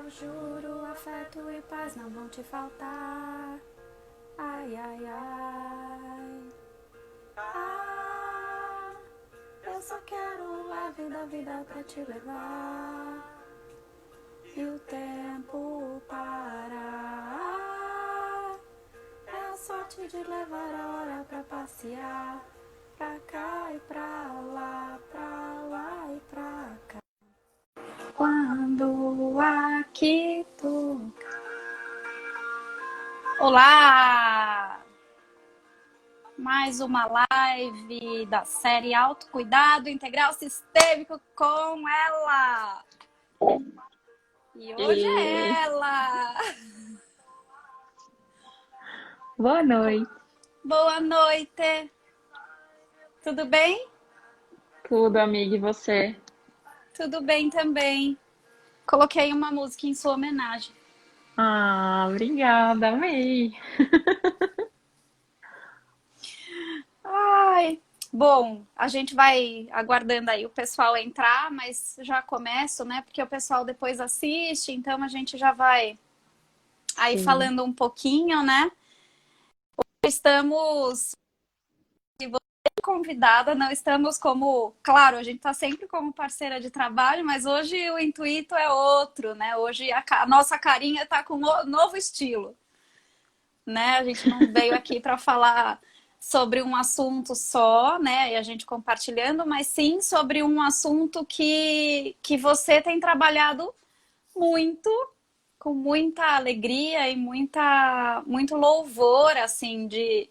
eu juro, afeto e paz não vão te faltar. Ai, ai, ai. Ah, eu só quero a vida pra te levar. E o tempo parar. É a sorte de levar a hora pra passear. Pra cá e pra lá e pra cá. Quando aqui tu... Olá! Mais uma live da série Autocuidado Integral Sistêmico com ela! E hoje é E... ela! Boa noite. Boa noite! Tudo bem? Tudo, amiga, e você? Tudo bem também. Coloquei uma música em sua homenagem. Ah, obrigada, amei. Ai, bom, a gente vai aguardando aí o pessoal entrar, mas já começo, né? Porque o pessoal depois assiste, então a gente já vai aí Sim. falando um pouquinho, né? Estamos convidada, não estamos como, claro, a gente está sempre como parceira de trabalho, mas hoje o intuito é outro, né? Hoje a nossa carinha está com um novo estilo, né? A gente não veio aqui para falar sobre um assunto só, né? E a gente compartilhando, mas sim sobre um assunto que você tem trabalhado muito, com muita alegria e muito louvor, assim, de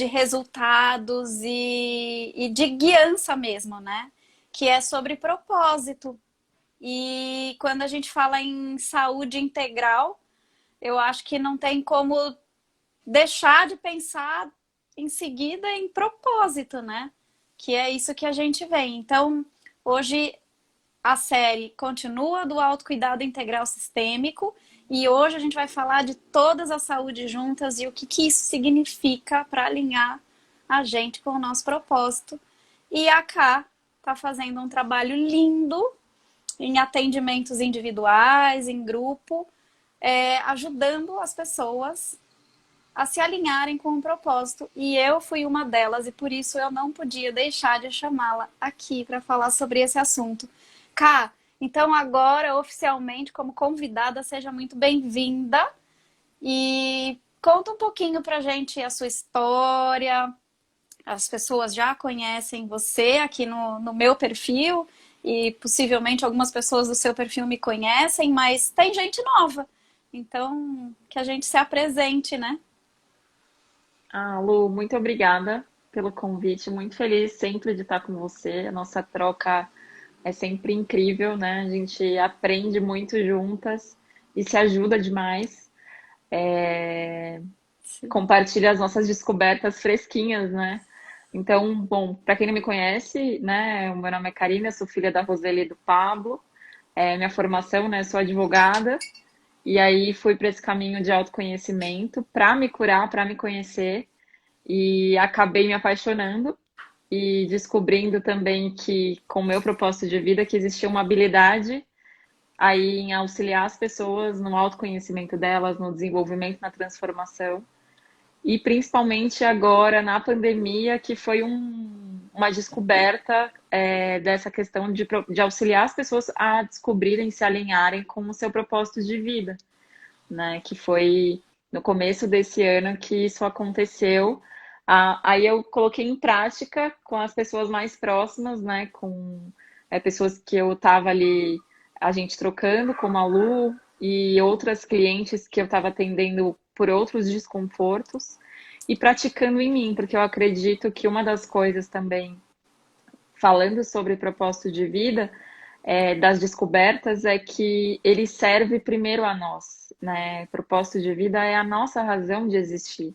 resultados e de guiança mesmo, né? Que é sobre propósito. E quando a gente fala em saúde integral, eu acho que não tem como deixar de pensar em seguida em propósito, né? Que é isso que a gente vem. Então, hoje a série continua do autocuidado integral sistêmico e hoje a gente vai falar de todas as saúdes juntas e o que isso significa para alinhar a gente com o nosso propósito. E a Ká está fazendo um trabalho lindo em atendimentos individuais, em grupo, ajudando as pessoas a se alinharem com o propósito. E eu fui uma delas e por isso eu não podia deixar de chamá-la aqui para falar sobre esse assunto. Ká, então agora oficialmente como convidada, seja muito bem-vinda e conta um pouquinho pra gente a sua história. As pessoas já conhecem você aqui no meu perfil e possivelmente algumas pessoas do seu perfil me conhecem, mas tem gente nova. Então, que a gente se apresente, né? Ah, Lu, muito obrigada pelo convite. Muito feliz sempre de estar com você. A nossa troca é sempre incrível, né? A gente aprende muito juntas e se ajuda demais. Compartilha as nossas descobertas fresquinhas, né? Então, bom, para quem não me conhece, né, o meu nome é Karina, eu sou filha da Roseli e do Pablo. Minha formação, né, sou advogada. E aí fui para esse caminho de autoconhecimento para me curar, para me conhecer e acabei me apaixonando e descobrindo também que com o meu propósito de vida que existia uma habilidade aí em auxiliar as pessoas no autoconhecimento delas, no desenvolvimento, na transformação. E principalmente agora na pandemia, que foi uma descoberta dessa questão de auxiliar as pessoas a descobrirem, se alinharem com o seu propósito de vida, né? Que foi no começo desse ano que isso aconteceu. Aí eu coloquei em prática com as pessoas mais próximas, né? Com pessoas que eu estava ali, a gente trocando, como a Lu, e outras clientes que eu estava atendendo por outros desconfortos, e praticando em mim, porque eu acredito que uma das coisas também, falando sobre propósito de vida, das descobertas é que ele serve primeiro a nós, né? Propósito de vida é a nossa razão de existir.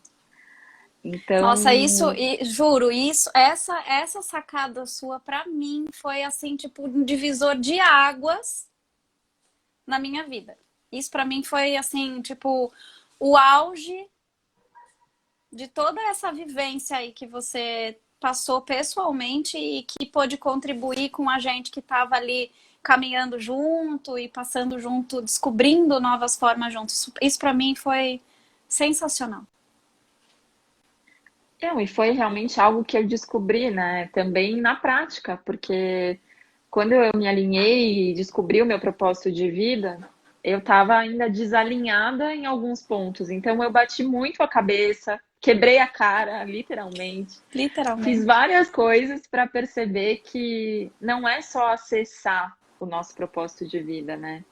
Nossa, isso, Então, e juro, isso, essa sacada sua pra mim foi assim, tipo, um divisor de águas na minha vida. Isso pra mim foi assim, tipo, o auge de toda essa vivência aí que você passou pessoalmente e que pôde contribuir com a gente que estava ali caminhando junto e passando junto, descobrindo novas formas juntos. Isso para mim foi sensacional. Não, e foi realmente algo que eu descobri, né, também na prática, porque quando eu me alinhei e descobri o meu propósito de vida, eu estava ainda desalinhada em alguns pontos. Então eu bati muito a cabeça, quebrei a cara, literalmente. Fiz Literalmente. várias coisas para perceber que não é só acessar o nosso propósito de vida, né?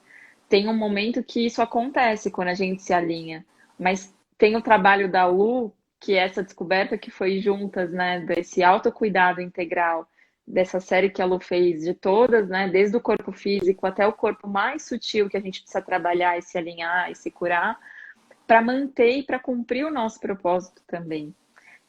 Tem um momento que isso acontece quando a gente se alinha, mas tem o trabalho da Lu, que é essa descoberta que foi juntas, né, desse autocuidado integral, dessa série que a Lu fez de todas, né, desde o corpo físico até o corpo mais sutil que a gente precisa trabalhar e se alinhar e se curar, para manter e para cumprir o nosso propósito também.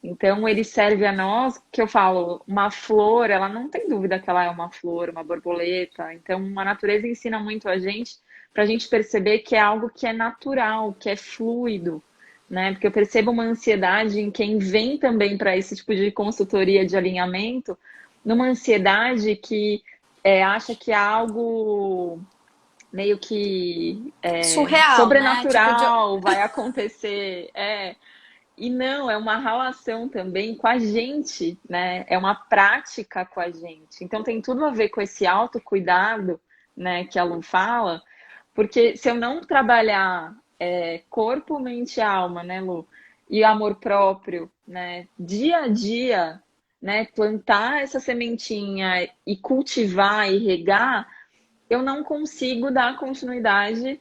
Então, ele serve a nós, que eu falo, uma flor, ela não tem dúvida que ela é uma flor, uma borboleta. Então, a natureza ensina muito a gente, para a gente perceber que é algo que é natural, que é fluido, né? Porque eu percebo uma ansiedade em quem vem também para esse tipo de consultoria de alinhamento, numa ansiedade que acha que é algo meio que Surreal, né? Tipo de. sobrenatural, vai acontecer. E não, é uma relação também com a gente, né? É uma prática com a gente. Então tem tudo a ver com esse autocuidado, né, que a Lu fala, porque se eu não trabalhar corpo, mente e alma, né, Lu? E amor próprio, né? Dia a dia, né? Plantar essa sementinha e cultivar e regar, eu não consigo dar continuidade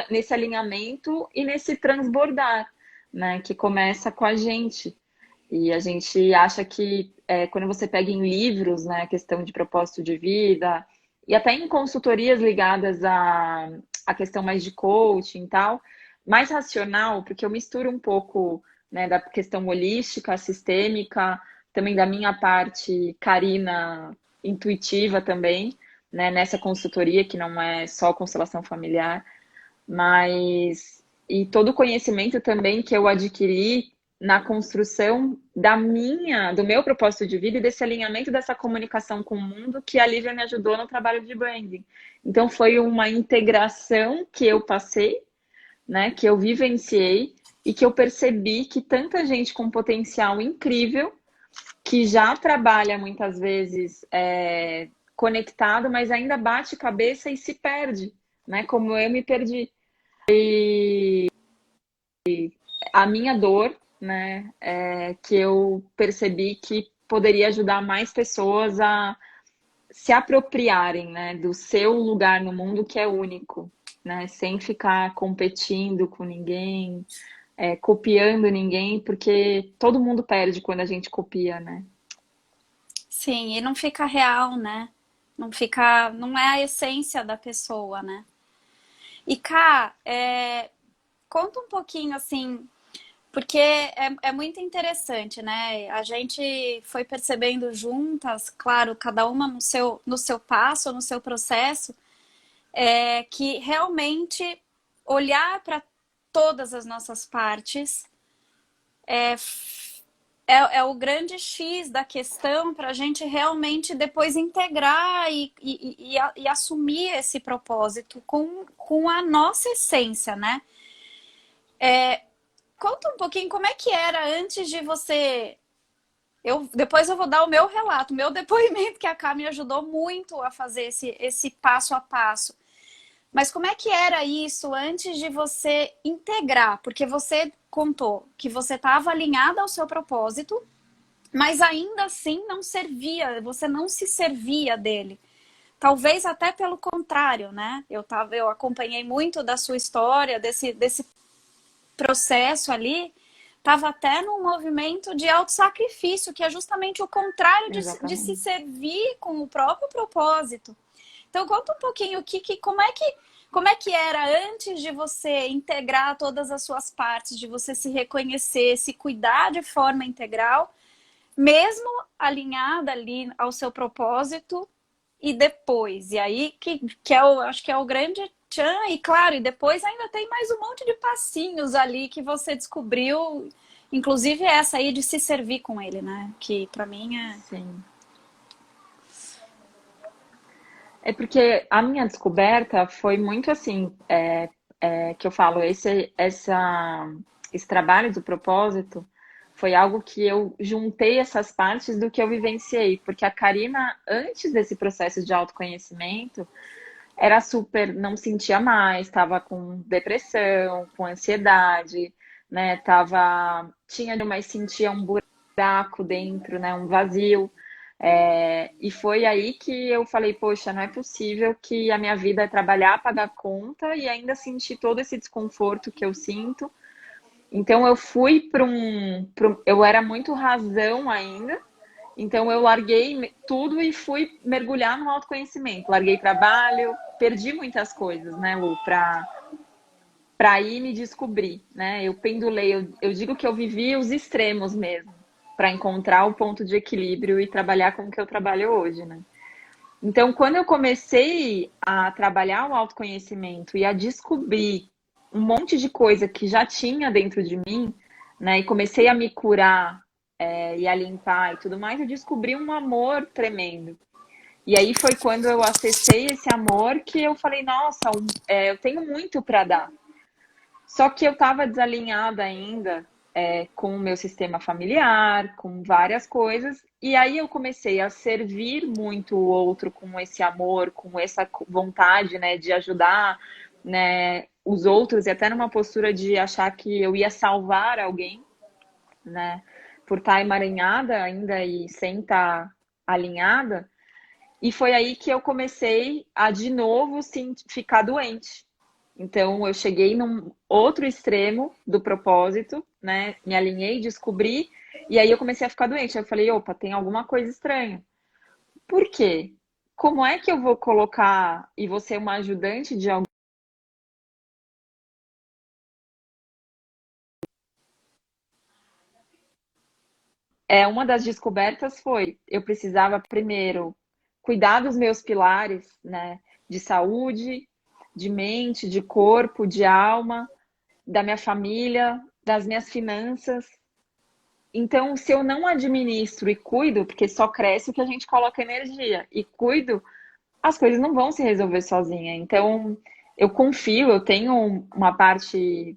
nesse alinhamento e nesse transbordar, né? Que começa com a gente. E a gente acha que quando você pega em livros, né, a questão de propósito de vida, e até em consultorias ligadas à questão mais de coaching e tal, mais racional, porque eu misturo um pouco, né, da questão holística, sistêmica, também da minha parte carina intuitiva também, né, nessa consultoria que não é só constelação familiar, mas e todo o conhecimento também que eu adquiri na construção do meu propósito de vida e desse alinhamento dessa comunicação com o mundo que a Lívia me ajudou no trabalho de branding. Então foi uma integração que eu passei, né, que eu vivenciei e que eu percebi que tanta gente com potencial incrível que já trabalha muitas vezes conectado, mas ainda bate cabeça e se perde, né? Como eu me perdi. A minha dor, né, que eu percebi que poderia ajudar mais pessoas a se apropriarem, né, do seu lugar no mundo que é único, né, sem ficar competindo com ninguém, copiando ninguém, porque todo mundo perde quando a gente copia, né? Sim, e não fica real, né? Não fica. Não é a essência da pessoa, né? E Cá, conta um pouquinho assim. Porque é muito interessante, né? A gente foi percebendo juntas, claro, cada uma no seu passo, no seu processo, que realmente olhar para todas as nossas partes é o grande X da questão para a gente realmente depois integrar e assumir esse propósito com a nossa essência, né? Conta um pouquinho como é que era antes de você. Depois eu vou dar o meu relato, o meu depoimento, que a Cá me ajudou muito a fazer esse passo a passo. Mas como é que era isso antes de você integrar? Porque você contou que você estava alinhada ao seu propósito, mas ainda assim não servia, você não se servia dele. Talvez até pelo contrário, né? Eu acompanhei muito da sua história, desse processo ali, estava até num movimento de autossacrifício, que é justamente o contrário de se Exatamente. servir com o próprio propósito. Então conta um pouquinho como é que era antes de você integrar todas as suas partes, de você se reconhecer, se cuidar de forma integral, mesmo alinhada ali ao seu propósito, e depois. E aí acho que é o grande tchan, e claro, e depois ainda tem mais um monte de passinhos ali que você descobriu, inclusive essa aí de se servir com ele, né? Que pra mim é. Sim. É porque a minha descoberta foi muito assim, que eu falo, esse trabalho do propósito foi algo que eu juntei essas partes do que eu vivenciei, porque a Karina, antes desse processo de autoconhecimento, era super, não sentia mais, estava com depressão, com ansiedade, né? Tinha, mas sentia um buraco dentro, né? Um vazio. E foi aí que eu falei, poxa, não é possível que a minha vida é trabalhar, pagar conta e ainda sentir todo esse desconforto que eu sinto. Então eu fui eu era muito razão ainda, então eu larguei tudo e fui mergulhar no autoconhecimento. Larguei trabalho, perdi muitas coisas, né, Lu, para ir me descobrir, né? Eu pendulei, eu digo que eu vivi os extremos mesmo, para encontrar o ponto de equilíbrio e trabalhar com o que eu trabalho hoje, né? Então, quando eu comecei a trabalhar o autoconhecimento e a descobrir um monte de coisa que já tinha dentro de mim, né, e comecei a me curar, e a limpar e tudo mais, eu descobri um amor tremendo. E aí foi quando eu acessei esse amor que eu falei, nossa, eu tenho muito para dar. Só que eu estava desalinhada ainda, com o meu sistema familiar, com várias coisas, e aí eu comecei a servir muito o outro com esse amor, com essa vontade, né, de ajudar, né, os outros, e até numa postura de achar que eu ia salvar alguém, né, por estar emaranhada ainda e sem estar alinhada. E foi aí que eu comecei a de novo sim, ficar doente. Então, eu cheguei num outro extremo do propósito, né? Me alinhei, descobri, e aí eu comecei a ficar doente. Eu falei, opa, tem alguma coisa estranha. Por quê? Como é que eu vou colocar e vou ser uma ajudante de alguém? Uma das descobertas foi, eu precisava primeiro cuidar dos meus pilares, né? De saúde, de mente, de corpo, de alma, da minha família, das minhas finanças. Então, se eu não administro e cuido, porque só cresce o que a gente coloca energia, e cuido, as coisas não vão se resolver sozinha. Então, eu confio, eu tenho uma parte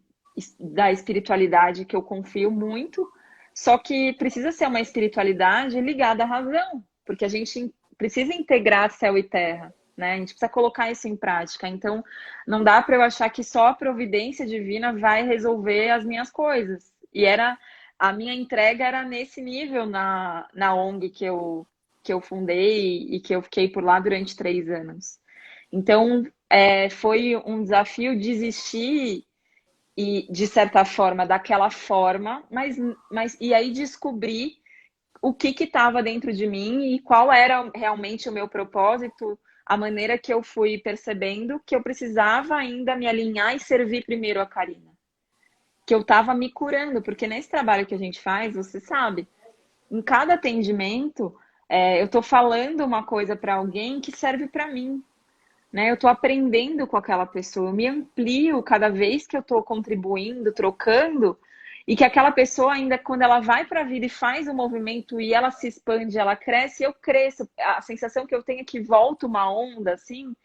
da espiritualidade que eu confio muito, só que precisa ser uma espiritualidade ligada à razão, porque a gente precisa integrar céu e terra, né? A gente precisa colocar isso em prática. Então, não dá para eu achar que só a providência divina vai resolver as minhas coisas. E era a minha entrega era nesse nível na ONG que eu fundei e que eu fiquei por lá durante 3 anos. Então, foi um desafio desistir e, de certa forma, daquela forma, mas e aí descobrir o que estava dentro de mim e qual era realmente o meu propósito, a maneira que eu fui percebendo que eu precisava ainda me alinhar e servir primeiro a Karina. Que eu estava me curando, porque nesse trabalho que a gente faz, você sabe, em cada atendimento, eu estou falando uma coisa para alguém que serve para mim, né? Eu estou aprendendo com aquela pessoa, eu me amplio cada vez que eu estou contribuindo, trocando, e que aquela pessoa ainda, quando ela vai para a vida e faz o movimento e ela se expande, ela cresce, eu cresço. A sensação que eu tenho é que volta uma onda, assim.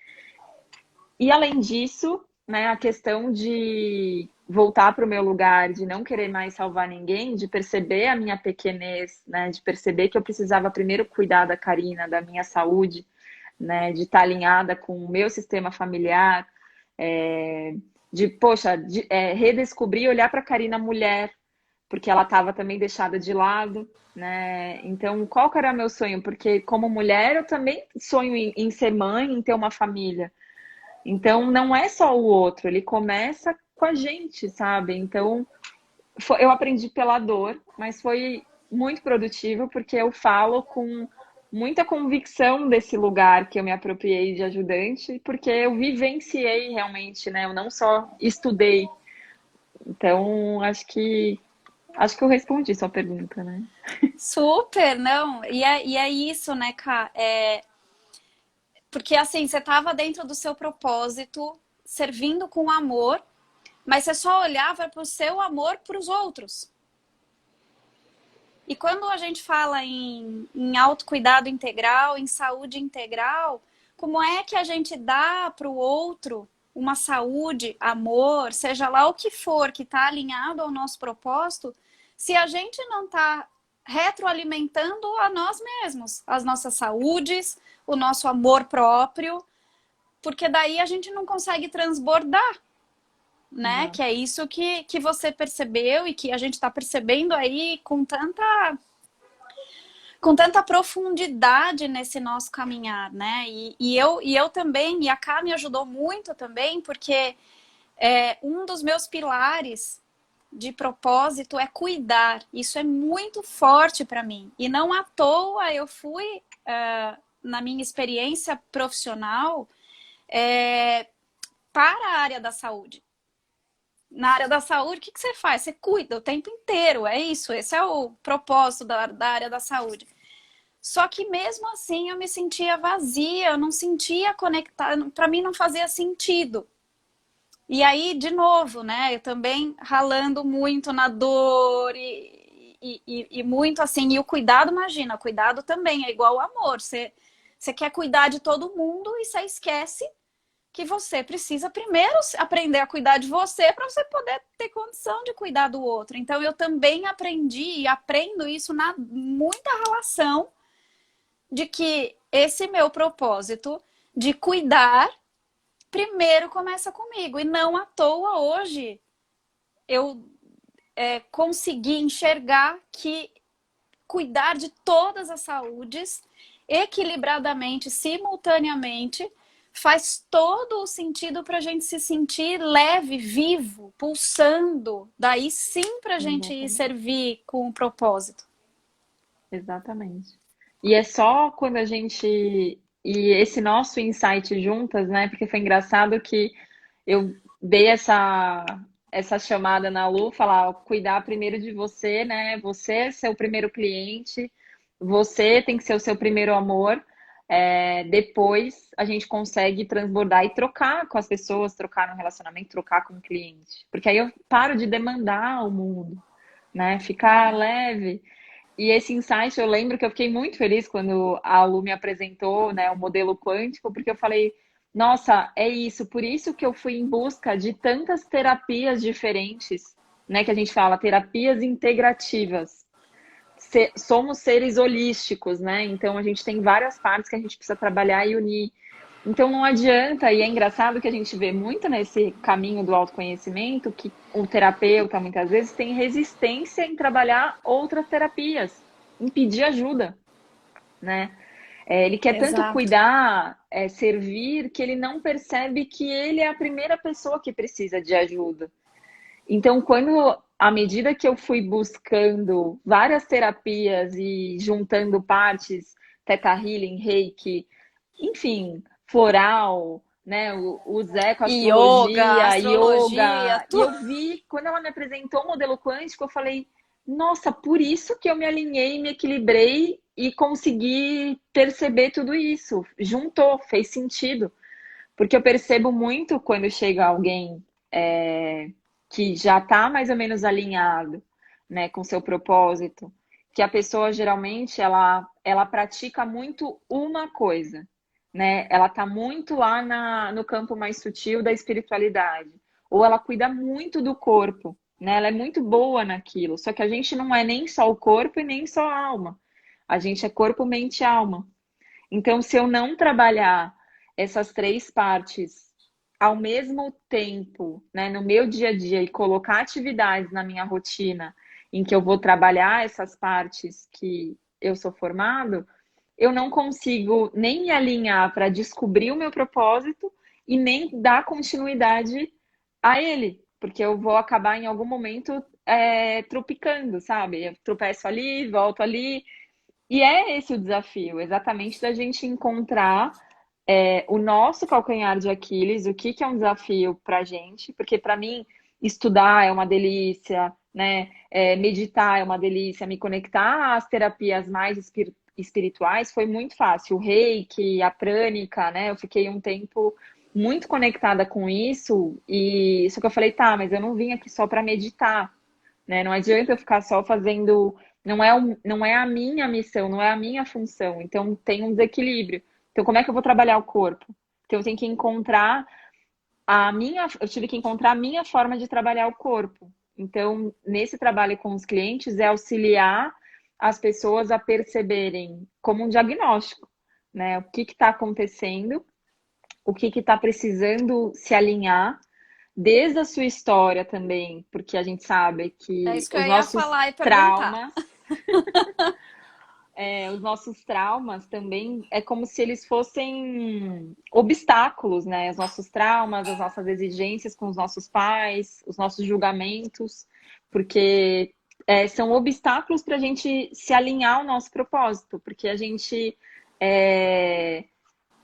E além disso, né, a questão de voltar para o meu lugar, de não querer mais salvar ninguém, de perceber a minha pequenez, né, de perceber que eu precisava primeiro cuidar da Karina, da minha saúde, né, de estar alinhada com o meu sistema familiar, redescobrir, olhar para a Karina mulher, porque ela estava também deixada de lado, né? Então, qual que era o meu sonho? Porque como mulher, eu também sonho em ser mãe, em ter uma família. Então, não é só o outro, ele começa com a gente, sabe? Então, eu aprendi pela dor, mas foi muito produtivo porque eu falo com muita convicção desse lugar que eu me apropriei de ajudante, porque eu vivenciei realmente, né? Eu não só estudei. Então, acho que eu respondi sua pergunta, né? Super, não. E é isso, né, Ká? Porque assim, você estava dentro do seu propósito, servindo com amor, mas você só olhava para o seu amor para os outros. E quando a gente fala em autocuidado integral, em saúde integral, como é que a gente dá para o outro uma saúde, amor, seja lá o que for que está alinhado ao nosso propósito, se a gente não está retroalimentando a nós mesmos, as nossas saúdes, o nosso amor próprio, porque daí a gente não consegue transbordar, né? Exato. Que é isso que você percebeu e que a gente está percebendo aí com tanta profundidade nesse nosso caminhar, né? E eu também, e a Ká me ajudou muito também, porque um dos meus pilares de propósito é cuidar. Isso é muito forte para mim. E não à toa eu fui, na minha experiência profissional, para a área da saúde. Na área da saúde, o que você faz? Você cuida o tempo inteiro, é isso. Esse é o propósito da área da saúde. Só que mesmo assim eu me sentia vazia, eu não sentia conectada, para mim não fazia sentido. E aí, de novo, né? Eu também ralando muito na dor e muito assim. E o cuidado, imagina, o cuidado também é igual ao amor. Você quer cuidar de todo mundo e você esquece que você precisa primeiro aprender a cuidar de você para você poder ter condição de cuidar do outro. Então, eu também aprendi e aprendo isso na muita relação de que esse meu propósito de cuidar primeiro começa comigo. E não à toa hoje eu consegui enxergar que cuidar de todas as saúdes equilibradamente, simultaneamente, faz todo o sentido para a gente se sentir leve, vivo, pulsando. Daí sim para a gente Exatamente. servir com um propósito. Exatamente. E é só quando a gente. E esse nosso insight juntas, né? Porque foi engraçado que eu dei essa chamada na Lu, falar, ó, cuidar primeiro de você, né? Você é seu primeiro cliente, você tem que ser o seu primeiro amor. Depois a gente consegue transbordar e trocar com as pessoas, trocar no relacionamento, trocar com o cliente. Porque aí eu paro de demandar o mundo, né? Ficar leve. E esse insight, eu lembro que eu fiquei muito feliz quando a Lu me apresentou, né, o modelo quântico, porque eu falei, nossa, é isso, por isso que eu fui em busca de tantas terapias diferentes, né, que a gente fala, terapias integrativas. Somos seres holísticos, né? Então a gente tem várias partes que a gente precisa trabalhar e unir. Então não adianta, e é engraçado que a gente vê muito nesse caminho do autoconhecimento que o terapeuta muitas vezes tem resistência em trabalhar outras terapias, em pedir ajuda, né? Ele quer tanto Exato. cuidar, servir, que ele não percebe que ele é a primeira pessoa que precisa de ajuda. Então, à medida que eu fui buscando várias terapias e juntando partes, Theta Healing, Reiki, enfim, floral, né, o Zé com Yoga, astrologia, astrologia, yoga, e eu tudo. vi, quando ela me apresentou o modelo quântico, eu falei, nossa, por isso que eu me alinhei, me equilibrei e consegui perceber tudo isso. Juntou, fez sentido. Porque eu percebo muito quando chega alguém que já está mais ou menos alinhado, né, com seu propósito, que a pessoa geralmente ela pratica muito uma coisa, né? Ela está muito lá no campo mais sutil da espiritualidade, ou ela cuida muito do corpo, né? Ela é muito boa naquilo. Só que a gente não é nem só o corpo e nem só a alma. A gente é corpo, mente e alma. Então, se eu não trabalhar essas três partes ao mesmo tempo, né, no meu dia a dia e colocar atividades na minha rotina em que eu vou trabalhar essas partes que eu sou formado, eu não consigo nem me alinhar para descobrir o meu propósito e nem dar continuidade a ele, porque eu vou acabar em algum momento tropicando, sabe? Eu tropeço ali, volto ali, e é esse o desafio, exatamente da gente encontrar o nosso calcanhar de Aquiles, o que que é um desafio para a gente, porque para mim estudar é uma delícia, né? Meditar é uma delícia, me conectar às terapias mais espirituais foi muito fácil. O Reiki, a prânica, né? Eu fiquei um tempo muito conectada com isso e só que eu falei, tá, mas eu não vim aqui só para meditar, né? Não adianta eu ficar só fazendo, não é a minha missão, não é a minha função. Então tem um desequilíbrio. Então, como é que eu vou trabalhar o corpo? Então, eu tenho que encontrar eu tive que encontrar a minha forma de trabalhar o corpo. Então, nesse trabalho com os clientes, é auxiliar as pessoas a perceberem como um diagnóstico, né? O que está acontecendo, o que está precisando se alinhar, desde a sua história também, porque a gente sabe É que isso que eu ia falar e perguntar. os nossos traumas também é como se eles fossem obstáculos, né? Os nossos traumas, as nossas exigências com os nossos pais, os nossos julgamentos, porque são obstáculos para a gente se alinhar ao nosso propósito, porque a gente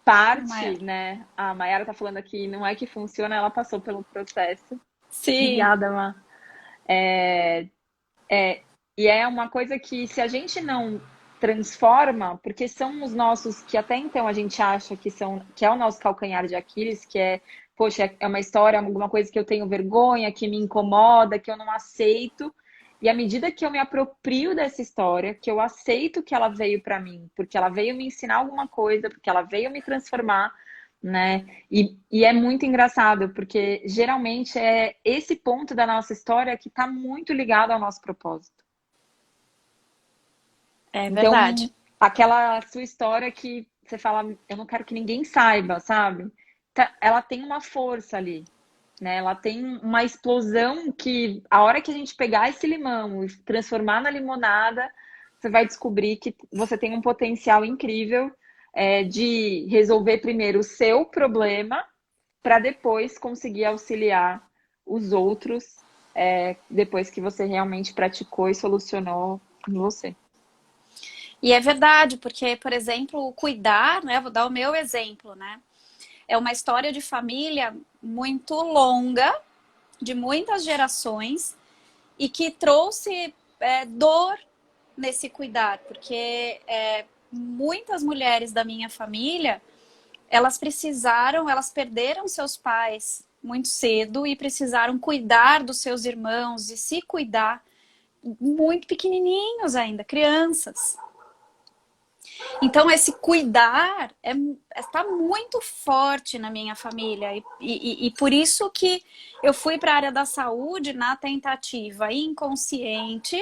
parte, Maiara. né? A Mayara tá falando aqui, não é que funciona, ela passou pelo processo. Sim, Obrigada, Ma. E é uma coisa que se a gente não transforma, porque são os nossos que até então a gente acha que é o nosso calcanhar de Aquiles, que é, poxa, é uma história, alguma coisa que eu tenho vergonha, que me incomoda, que eu não aceito. E à medida que eu me aproprio dessa história, que eu aceito que ela veio para mim, porque ela veio me ensinar alguma coisa, porque ela veio me transformar, né? E é muito engraçado, porque geralmente é esse ponto da nossa história que está muito ligado ao nosso propósito. é Então, verdade. aquela sua história que você fala, eu não quero que ninguém saiba, sabe? Ela tem uma força ali, né? Ela tem uma explosão que a hora que a gente pegar esse limão e transformar na limonada, você vai descobrir que você tem um potencial incrível de resolver primeiro o seu problema para depois conseguir auxiliar os outros depois que você realmente praticou e solucionou em você. E é verdade, porque, por exemplo, o cuidar, né? Vou dar o meu exemplo, né? É uma história de família muito longa, de muitas gerações, e que trouxe dor nesse cuidar, porque muitas mulheres da minha família, elas perderam seus pais muito cedo e precisaram cuidar dos seus irmãos e se cuidar muito pequenininhos ainda, crianças. Então, esse cuidar está muito forte na minha família. E por isso que eu fui para a área da saúde na tentativa inconsciente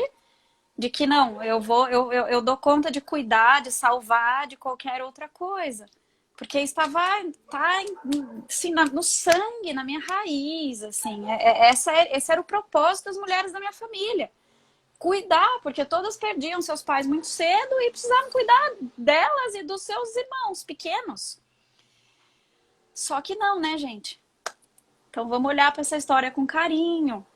de que não, eu dou conta de cuidar, de salvar de qualquer outra coisa. Porque estava tá, assim, no sangue, na minha raiz. Assim. Esse era o propósito das mulheres da minha família cuidar, porque todas perdiam seus pais muito cedo e precisavam cuidar delas e dos seus irmãos pequenos. Só que não, né, gente? Então vamos olhar para essa história com carinho.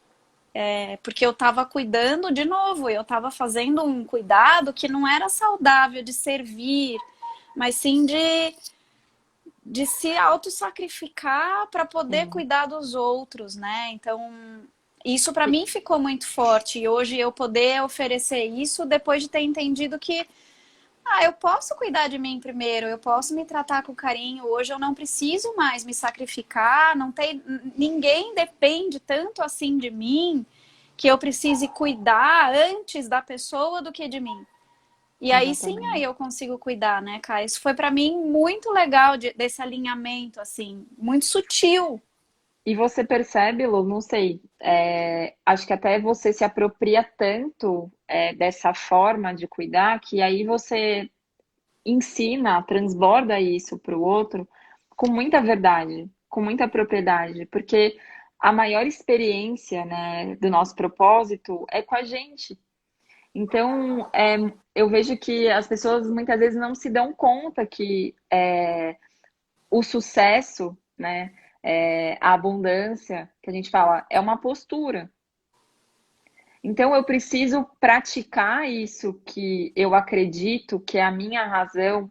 Porque eu estava cuidando de novo, eu estava fazendo um cuidado que não era saudável de servir, mas sim de se auto-sacrificar para poder Sim. cuidar dos outros, né? Então, isso para mim ficou muito forte. E hoje eu poder oferecer isso depois de ter entendido que eu posso cuidar de mim primeiro, eu posso me tratar com carinho. Hoje eu não preciso mais me sacrificar, não tem ninguém depende tanto assim de mim que eu precise cuidar antes da pessoa do que de mim. E aí sim, aí Exatamente. eu consigo cuidar, né, Kai? Isso foi para mim muito legal desse alinhamento, assim, muito sutil. E você percebe, Lu, não sei, acho que até você se apropria tanto dessa forma de cuidar que aí você ensina, transborda isso para o outro com muita verdade, com muita propriedade, porque a maior experiência, né, do nosso propósito é com a gente. Então, eu vejo que as pessoas muitas vezes não se dão conta que o sucesso, né, a abundância, que a gente fala, é uma postura. Então, eu preciso praticar isso que eu acredito que é a minha razão,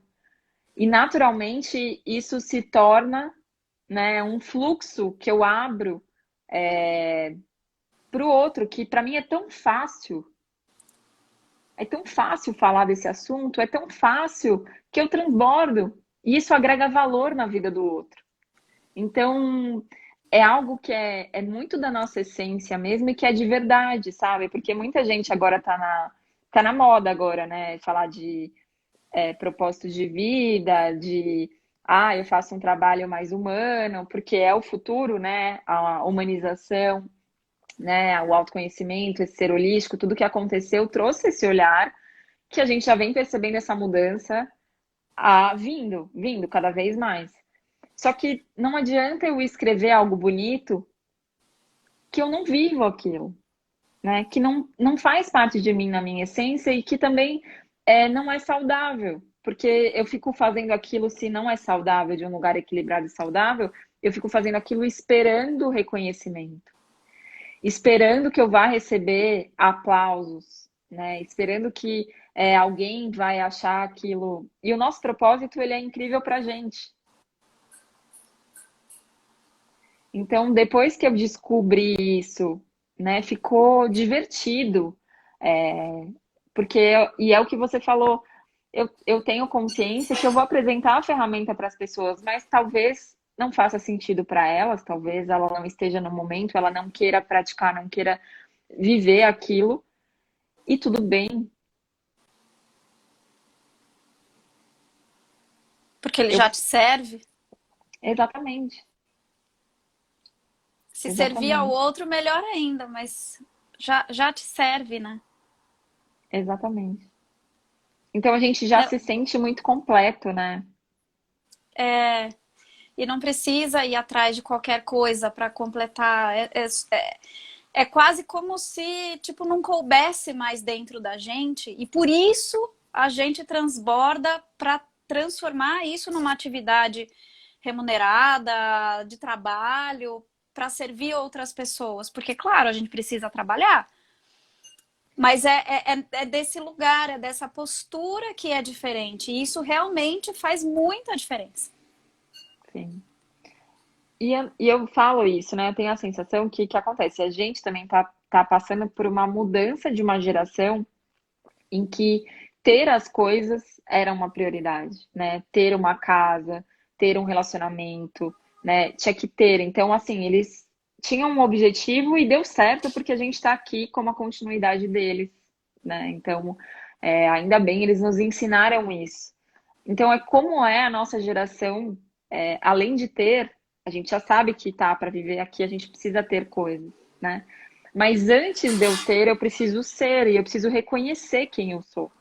e naturalmente isso se torna, né, um fluxo que eu abro para o outro, que para mim é tão fácil. É tão fácil falar desse assunto, é tão fácil que eu transbordo. E isso agrega valor na vida do outro. Então, é algo que é muito da nossa essência mesmo e que é de verdade, sabe? Porque muita gente agora tá na moda agora, né? Falar de propósito de vida, eu faço um trabalho mais humano, porque é o futuro, né? A humanização, né? O autoconhecimento, esse ser holístico, tudo que aconteceu trouxe esse olhar que a gente já vem percebendo essa mudança vindo cada vez mais. Só que não adianta eu escrever algo bonito que eu não vivo aquilo, né? Que não faz parte de mim na minha essência e que também não é saudável. Porque eu fico fazendo aquilo, se não é saudável, de um lugar equilibrado e saudável, eu fico fazendo aquilo esperando reconhecimento, esperando que eu vá receber aplausos, né? Esperando que alguém vai achar aquilo. E o nosso propósito, ele é incrível pra gente. Então, depois que eu descobri isso, né, ficou divertido. É, porque, e é o que você falou, eu tenho consciência que eu vou apresentar a ferramenta para as pessoas, mas talvez não faça sentido para elas, talvez ela não esteja no momento, ela não queira praticar, não queira viver aquilo, e tudo bem. Porque ele Eu, já te serve. exatamente, Se servir ao exatamente, outro, melhor ainda, mas já te serve, né? exatamente. Então a gente já Não, se sente muito completo, né? e não precisa ir atrás de qualquer coisa para completar. É quase como se, tipo, não coubesse mais dentro da gente, e por isso a gente transborda para transformar isso numa atividade remunerada, de trabalho, para servir outras pessoas. Porque, claro, a gente precisa trabalhar, mas é desse lugar, é dessa postura que é diferente. E isso realmente faz muita diferença. Sim. E eu falo isso, né? Eu tenho a sensação que acontece. A gente também tá passando por uma mudança de uma geração em que ter as coisas era uma prioridade, né? Ter uma casa, ter um relacionamento, né? Tinha que ter. Então, assim, eles tinham um objetivo e deu certo porque a gente está aqui como a continuidade deles, né? Então, ainda bem, eles nos ensinaram isso. Então, é como é a nossa geração, além de ter, a gente já sabe que tá para viver aqui, a gente precisa ter coisas, né? Mas antes de eu ter, eu preciso ser e eu preciso reconhecer quem eu sou.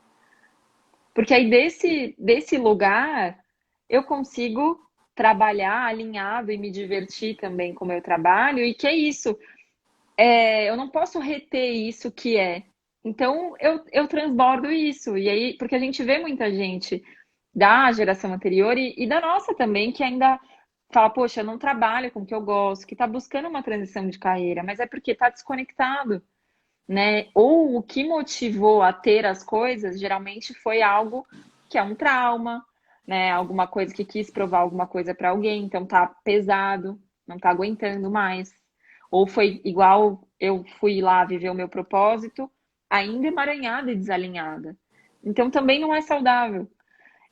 Porque aí desse lugar eu consigo trabalhar alinhado e me divertir também com o meu trabalho, e que é isso. Eu não posso reter isso que é. Então eu transbordo isso. E aí, porque a gente vê muita gente da geração anterior e da nossa também, que ainda fala, poxa, eu não trabalho com o que eu gosto, que está buscando uma transição de carreira, mas é porque está desconectado, né? Ou o que motivou a ter as coisas, geralmente foi algo que é um trauma, né? Alguma coisa que quis provar alguma coisa para alguém, então tá pesado, não tá aguentando mais. Ou foi igual eu fui lá viver o meu propósito, ainda emaranhada e desalinhada. Então também não é saudável.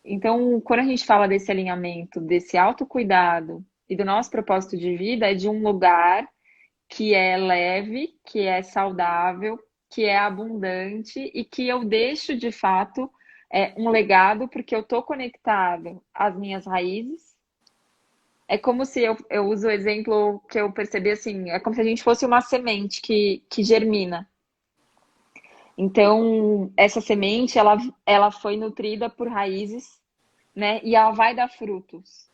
Então, quando a gente fala desse alinhamento, desse autocuidado e do nosso propósito de vida, é de um lugar que é leve, que é saudável, que é abundante e que eu deixo de fato um legado porque eu estou conectado às minhas raízes. É como se eu uso o exemplo que eu percebi assim, é como se a gente fosse uma semente que germina. Então, essa semente, ela foi nutrida por raízes, né? E ela vai dar frutos.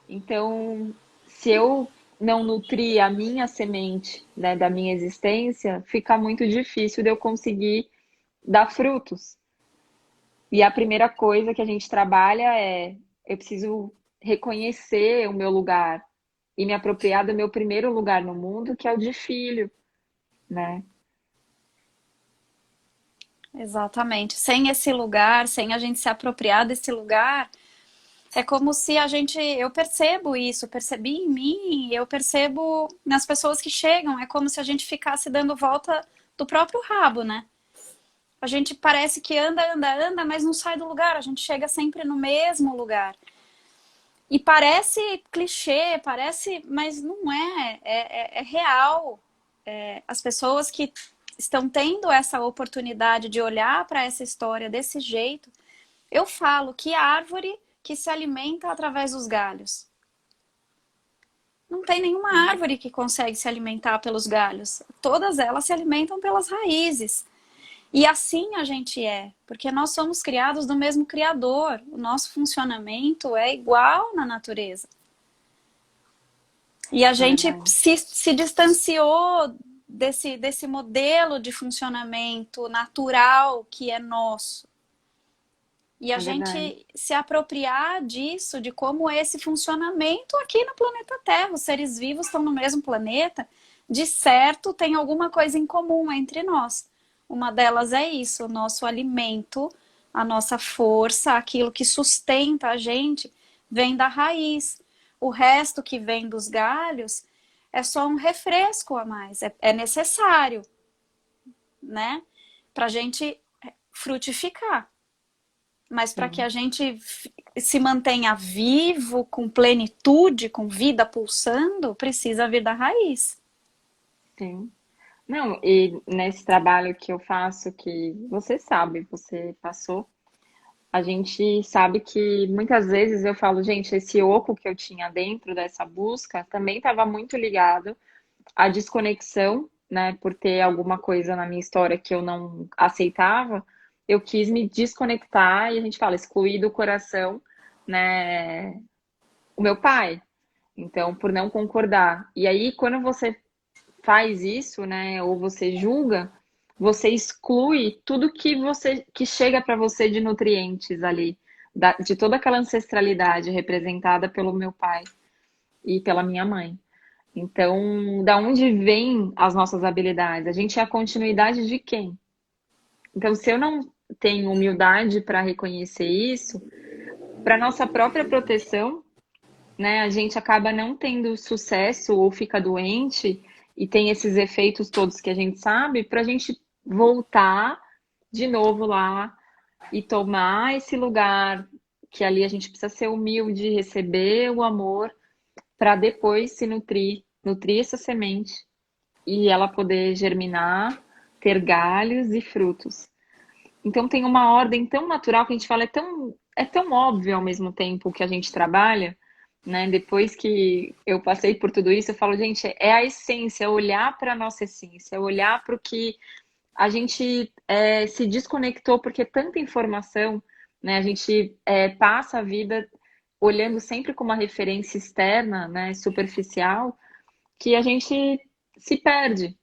Então, se eu não nutrir a minha semente, né, da minha existência, fica muito difícil de eu conseguir dar frutos. E a primeira coisa que a gente trabalha eu preciso reconhecer o meu lugar e me apropriar do meu primeiro lugar no mundo, que é o de filho, né? Exatamente. Sem esse lugar, sem a gente se apropriar desse lugar, é como se a gente. Eu percebo isso, percebi em mim, eu percebo nas pessoas que chegam. É como se a gente ficasse dando volta do próprio rabo, né? A gente parece que anda, anda, anda, mas não sai do lugar. A gente chega sempre no mesmo lugar. E parece clichê, parece, mas não é. É real. As pessoas que estão tendo essa oportunidade de olhar para essa história desse jeito, Eu falo que árvore que se alimenta através dos galhos. Não tem nenhuma árvore que consegue se alimentar pelos galhos. Todas elas se alimentam pelas raízes. E assim a gente é, porque nós somos criados do mesmo Criador. O nosso funcionamento é igual na natureza. E a gente Verdade, se distanciou desse modelo de funcionamento natural que é nosso. E a é verdade. gente se apropriar disso, de como é esse funcionamento aqui no planeta Terra. Os seres vivos estão no mesmo planeta, de certo tem alguma coisa em comum entre nós. Uma delas é isso, o nosso alimento, a nossa força, aquilo que sustenta a gente, vem da raiz. O resto que vem dos galhos é só um refresco a mais, é necessário, né? Para a gente frutificar. Mas para que Sim, a gente se mantenha vivo, com plenitude, com vida pulsando, precisa vir da raiz. sim. Não, e nesse trabalho que eu faço, que você sabe, você passou, a gente sabe que muitas vezes eu falo, gente, esse oco que eu tinha dentro dessa busca também estava muito ligado à desconexão, né, por ter alguma coisa na minha história que eu não aceitava, eu quis me desconectar e a gente fala, excluir do coração, né, o meu pai. Então, por não concordar. E aí, quando você faz isso, né, ou você julga, você exclui tudo que chega para você de nutrientes ali, de toda aquela ancestralidade representada pelo meu pai e pela minha mãe. Então, da onde vêm as nossas habilidades? A gente é a continuidade de quem? Então, se eu não tenho humildade para reconhecer isso, para nossa própria proteção, né, a gente acaba não tendo sucesso ou fica doente e tem esses efeitos todos que a gente sabe, para a gente voltar de novo lá e tomar esse lugar que ali a gente precisa ser humilde, receber o amor, para depois se nutrir essa semente e ela poder germinar, ter galhos e frutos. Então tem uma ordem tão natural que a gente fala, é tão óbvio ao mesmo tempo que a gente trabalha, né? Depois que eu passei por tudo isso, eu falo, gente, é a essência, é olhar para a nossa essência, é olhar para o que a gente se desconectou, porque é tanta informação, né? A gente passa a vida olhando sempre com uma referência externa, né? Superficial, que a gente se perde.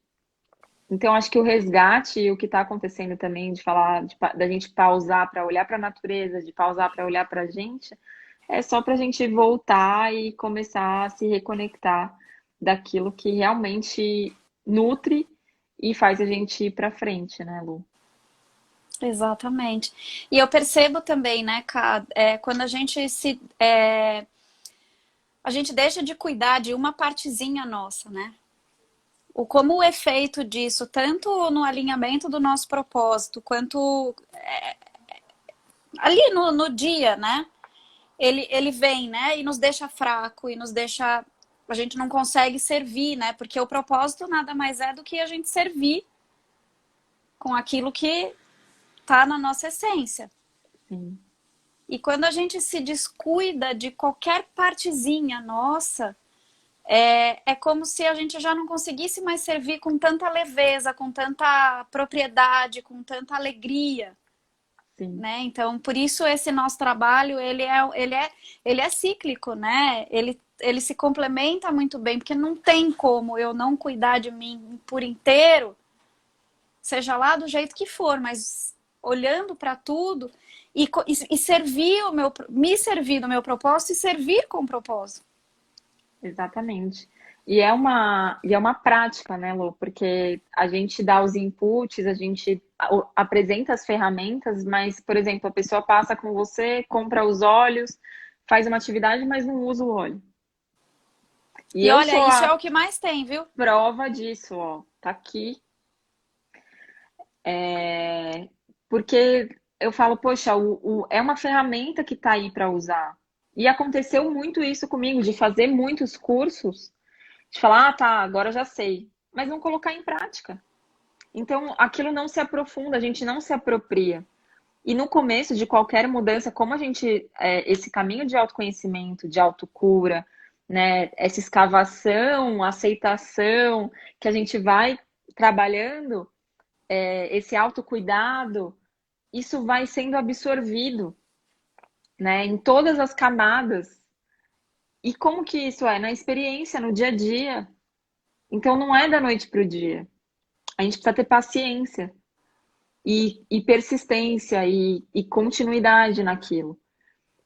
Então, acho que o resgate e o que está acontecendo também, de falar, da gente pausar para olhar para a natureza, de pausar para olhar para a gente, é só para a gente voltar e começar a se reconectar daquilo que realmente nutre e faz a gente ir para frente, né, Lu? Exatamente. E eu percebo também, né, Ká, quando a gente a gente deixa de cuidar de uma partezinha nossa, né? Como o efeito disso, tanto no alinhamento do nosso propósito, quanto ali no dia, né? Ele vem, né? E nos deixa fraco, e nos deixa. A gente não consegue servir, né? Porque o propósito nada mais é do que a gente servir com aquilo que está na nossa essência. Sim, E quando a gente se descuida de qualquer partezinha nossa, é como se a gente já não conseguisse mais servir com tanta leveza, com tanta propriedade, com tanta alegria. sim, Né? Então, por isso esse nosso trabalho, ele é cíclico, né? Ele se complementa muito bem, porque não tem como eu não cuidar de mim por inteiro, seja lá do jeito que for, mas olhando para tudo e servir me servir do meu propósito e servir com propósito. exatamente. E é uma prática, né, Lu? Porque a gente dá os inputs, a gente apresenta as ferramentas, mas, por exemplo, a pessoa passa com você, compra os óleos, faz uma atividade, mas não usa o óleo. E E eu olha, sou isso é a o que mais tem, viu? prova disso, ó. Tá aqui. Porque eu falo, poxa, é uma ferramenta que tá aí para usar. E aconteceu muito isso comigo, de fazer muitos cursos, de falar, ah, tá, agora eu já sei, mas não colocar em prática. Então, aquilo não se aprofunda, a gente não se apropria. E no começo de qualquer mudança, como a gente, esse caminho de autoconhecimento, de autocura, né, essa escavação, aceitação, que a gente vai trabalhando, esse autocuidado, isso vai sendo absorvido, né, em todas as camadas. E como que isso é? Na experiência, no dia a dia. Então não é da noite para o dia. A gente precisa ter paciência e persistência e continuidade naquilo.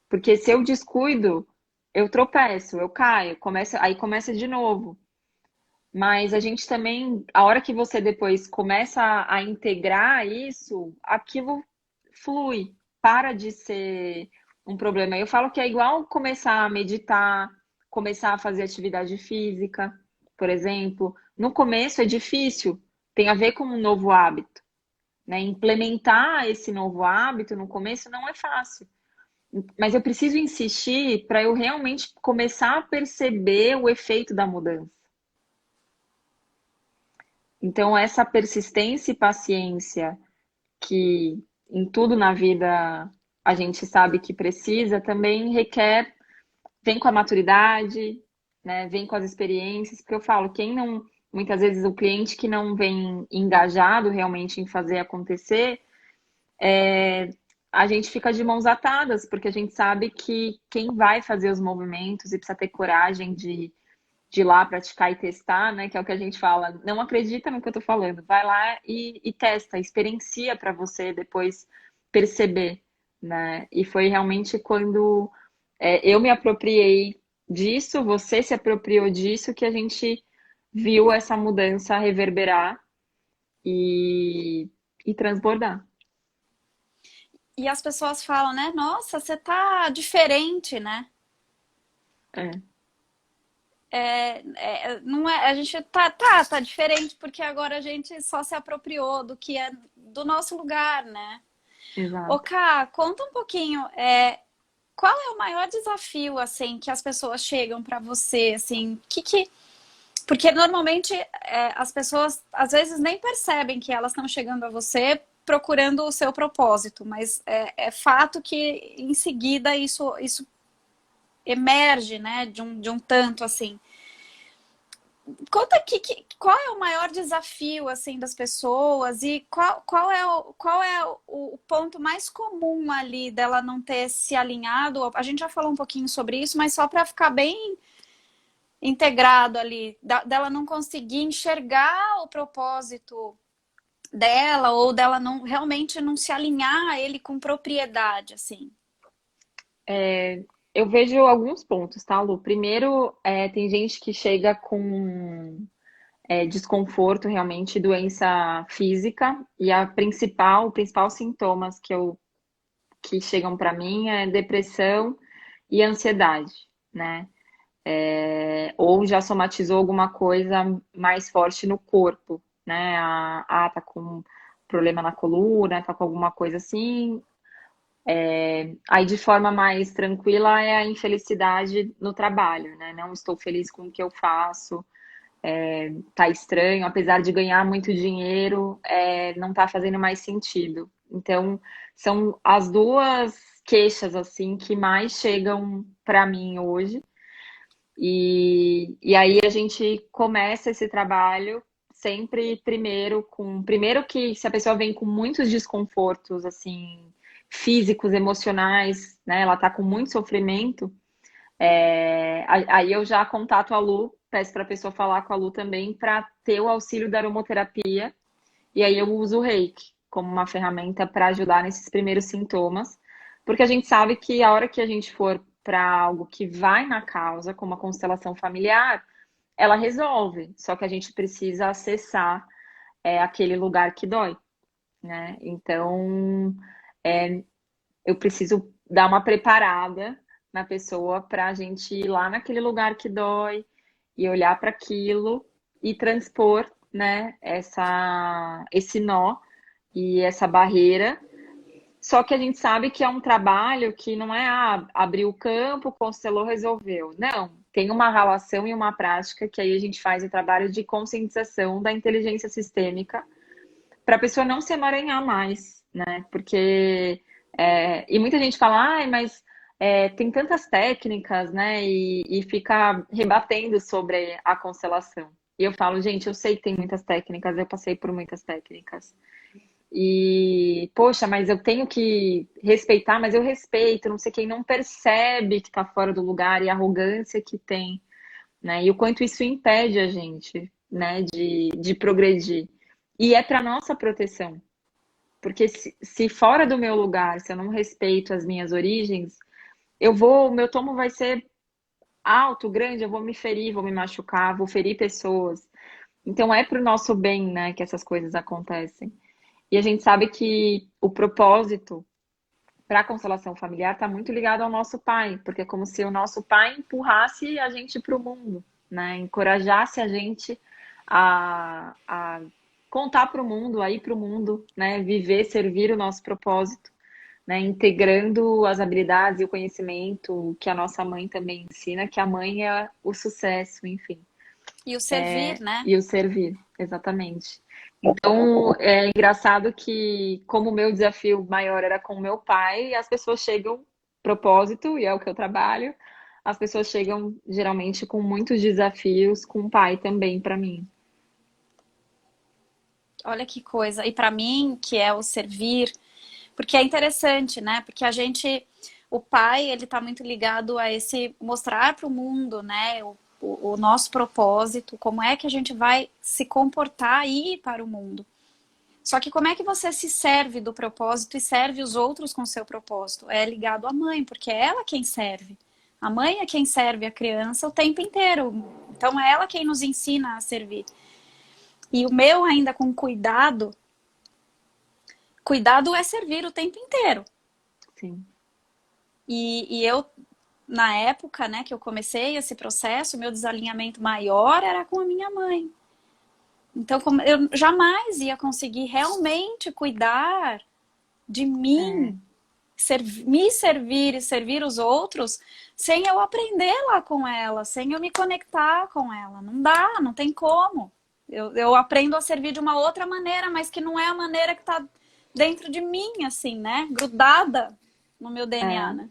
Porque se eu descuido, eu tropeço, eu caio, aí começa de novo. Mas a gente também, a hora que você depois começa a integrar isso, aquilo flui, para de ser um problema. Eu falo que é igual começar a meditar, começar a fazer atividade física, por exemplo. No começo é difícil, tem a ver com um novo hábito, né? Implementar esse novo hábito no começo não é fácil. Mas eu preciso insistir para eu realmente começar a perceber o efeito da mudança. Então, essa persistência e paciência que em tudo na vida a gente sabe que precisa, também requer, vem com a maturidade, né? Vem com as experiências, porque eu falo, quem não, muitas vezes o cliente que não vem engajado realmente em fazer acontecer, a gente fica de mãos atadas, porque a gente sabe que quem vai fazer os movimentos e precisa ter coragem de ir lá praticar e testar, né? Que é o que a gente fala. Não acredita no que eu tô falando. Vai lá e testa, experiencia para você depois perceber, né? E foi realmente quando eu me apropriei disso, você se apropriou disso, que a gente viu essa mudança reverberar e, e transbordar. E as pessoas falam, né? Nossa, você tá diferente, né? É, Não é, a gente tá diferente porque agora a gente só se apropriou do que é do nosso lugar, né? Ô, exato. Ká, conta um pouquinho, qual é o maior desafio, assim, que as pessoas chegam pra você, assim, porque normalmente as pessoas às vezes nem percebem que elas estão chegando a você procurando o seu propósito, mas é fato que em seguida isso emerge, né, de um tanto, assim. Conta aqui qual é o maior desafio assim das pessoas e qual é o ponto mais comum ali dela não ter se alinhado. A gente já falou um pouquinho sobre isso, mas só para ficar bem integrado ali, dela não conseguir enxergar o propósito dela ou dela não realmente não se alinhar a ele com propriedade, assim. Eu vejo alguns pontos, tá, Lu? Primeiro, tem gente que chega com desconforto, realmente, doença física, e o principal sintomas que chegam para mim é depressão e ansiedade, né? Ou já somatizou alguma coisa mais forte no corpo, né? Tá com problema na coluna, tá com alguma coisa assim. Aí, de forma mais tranquila, é a infelicidade no trabalho, né? Não estou feliz com o que eu faço, tá estranho, apesar de ganhar muito dinheiro, não tá fazendo mais sentido. Então, são as duas queixas, assim, que mais chegam para mim hoje. E aí a gente começa esse trabalho sempre primeiro que se a pessoa vem com muitos desconfortos, assim, físicos, emocionais, né? Ela tá com muito sofrimento, aí eu já contato a Lu, peço para a pessoa falar com a Lu também para ter o auxílio da aromaterapia. E aí eu uso o Reiki como uma ferramenta para ajudar nesses primeiros sintomas, porque a gente sabe que a hora que a gente for para algo que vai na causa, como a constelação familiar, ela resolve. Só que a gente precisa acessar aquele lugar que dói, né? Então eu preciso dar uma preparada na pessoa para a gente ir lá naquele lugar que dói e olhar para aquilo e transpor, né, esse nó e essa barreira. Só que a gente sabe que é um trabalho que não é abrir o campo, constelou, resolveu. Não, tem uma relação e uma prática que aí a gente faz o trabalho de conscientização da inteligência sistêmica para a pessoa não se emaranhar mais, né? Porque e muita gente fala, ai, mas tem tantas técnicas, né? E fica rebatendo sobre a constelação. E eu falo, gente, eu sei que tem muitas técnicas, eu passei por muitas técnicas. E, poxa, mas eu tenho que respeitar, mas eu respeito, não sei quem não percebe que tá fora do lugar e a arrogância que tem, né? E o quanto isso impede a gente, né, de progredir. E é para nossa proteção. Porque se fora do meu lugar, se eu não respeito as minhas origens, o meu tomo vai ser alto, grande, eu vou me ferir, vou me machucar, vou ferir pessoas. Então é pro nosso bem, né, que essas coisas acontecem. E a gente sabe que o propósito para a constelação familiar está muito ligado ao nosso pai, porque é como se o nosso pai empurrasse a gente para o mundo, né? Encorajasse a gente a contar para o mundo, a ir para o mundo, né? Viver, servir o nosso propósito, né? Integrando as habilidades e o conhecimento que a nossa mãe também ensina, que a mãe é o sucesso, enfim. E o servir, né? E o servir, exatamente. Então, é engraçado que, como o meu desafio maior era com o meu pai, as pessoas chegam, propósito, e é o que eu trabalho, as pessoas chegam geralmente com muitos desafios com o pai também, para mim. Olha que coisa. E para mim, que é o servir, porque é interessante, né? Porque a gente, o pai, ele tá muito ligado a esse mostrar para o mundo, né? O nosso propósito, como é que a gente vai se comportar e ir para o mundo. Só que como é que você se serve do propósito e serve os outros com o seu propósito? É ligado à mãe, porque é ela quem serve. A mãe é quem serve a criança o tempo inteiro. Então é ela quem nos ensina a servir. E o meu ainda com cuidado, cuidado é servir o tempo inteiro. Sim. E eu, na época, né, que eu comecei esse processo, meu desalinhamento maior era com a minha mãe. Então, eu jamais ia conseguir realmente cuidar de É, mim, me servir e servir os outros, sem eu aprender lá com ela, sem eu me conectar com ela. Não dá, não tem como. Eu aprendo a servir de uma outra maneira, mas que não é a maneira que está dentro de mim, assim, né? Grudada no meu DNA, é. né?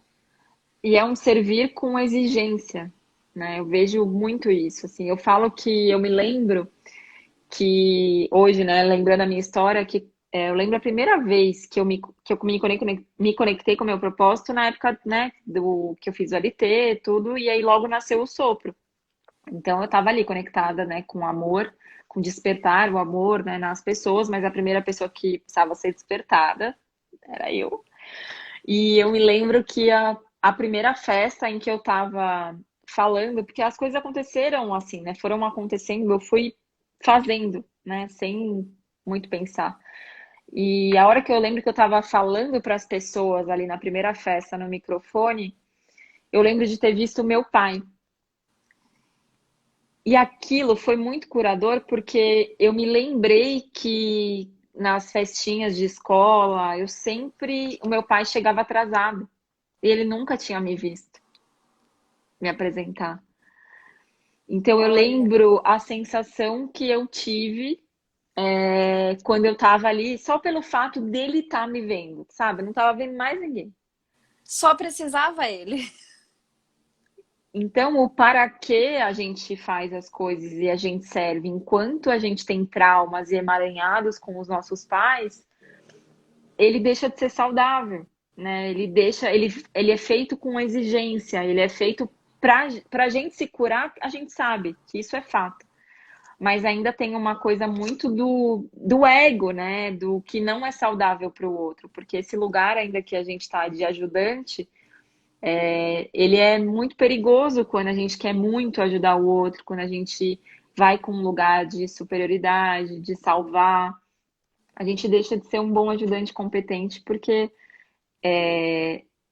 E é um servir com exigência, né? Eu vejo muito isso, assim. Eu falo que eu me lembro que hoje, né, lembrando a minha história, que eu lembro a primeira vez que eu me conectei com o meu propósito na época, né, do que eu fiz o LT, tudo, e aí logo nasceu o sopro. Então eu estava ali conectada, né, com o amor, com despertar o amor, né, nas pessoas, mas a primeira pessoa que precisava ser despertada era eu. E eu me lembro que a primeira festa em que eu estava falando, porque as coisas aconteceram assim, né, foram acontecendo, eu fui fazendo, né, sem muito pensar. E a hora que eu lembro que eu estava falando para as pessoas ali na primeira festa no microfone, eu lembro de ter visto o meu pai. E aquilo foi muito curador porque eu me lembrei que nas festinhas de escola, o meu pai chegava atrasado e ele nunca tinha me visto me apresentar. Então eu Olha, lembro a sensação que eu tive quando eu tava ali, só pelo fato dele estar me vendo, sabe? Eu não tava vendo mais ninguém. só precisava ele. Então, o para que a gente faz as coisas e a gente serve enquanto a gente tem traumas e emaranhados com os nossos pais, ele deixa de ser saudável, né? Ele é feito com exigência, ele é feito para a gente se curar, a gente sabe que isso é fato. Mas ainda tem uma coisa muito do ego, né? Do que não é saudável para o outro, porque esse lugar ainda que a gente está de ajudante, ele é muito perigoso quando a gente quer muito ajudar o outro, quando a gente vai com um lugar de superioridade, de salvar. A gente deixa de ser um bom ajudante competente, porque